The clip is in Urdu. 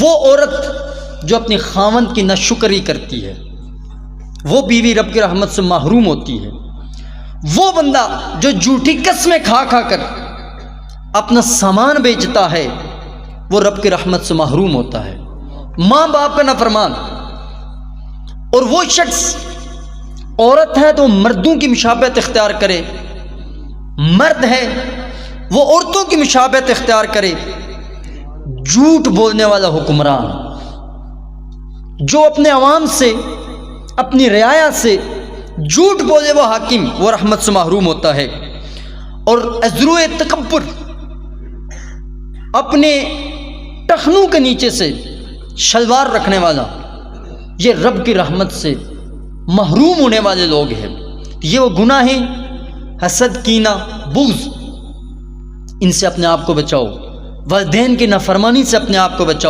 وہ عورت جو اپنی خاوند کی ناشکری کرتی ہے، وہ بیوی رب کی رحمت سے محروم ہوتی ہے۔ وہ بندہ جو جھوٹی قسمیں کھا کھا کر اپنا سامان بیچتا ہے، وہ رب کی رحمت سے محروم ہوتا ہے۔ ماں باپ کا نافرمان، اور وہ شخص عورت ہے تو مردوں کی مشابہت اختیار کرے، مرد ہے وہ عورتوں کی مشابہت اختیار کرے، جھوٹ بولنے والا حکمران جو اپنے عوام سے، اپنی رعایا سے جھوٹ بولے، وہ حاکم وہ رحمت سے محروم ہوتا ہے۔ اور ازرو تکبر، اپنے ٹخنوں کے نیچے سے شلوار رکھنے والا، یہ رب کی رحمت سے محروم ہونے والے لوگ ہیں۔ یہ وہ گناہ ہیں، حسد، کینہ، بغض، ان سے اپنے آپ کو بچاؤ۔ والدین کی نافرمانی سے اپنے آپ کو بچاؤ۔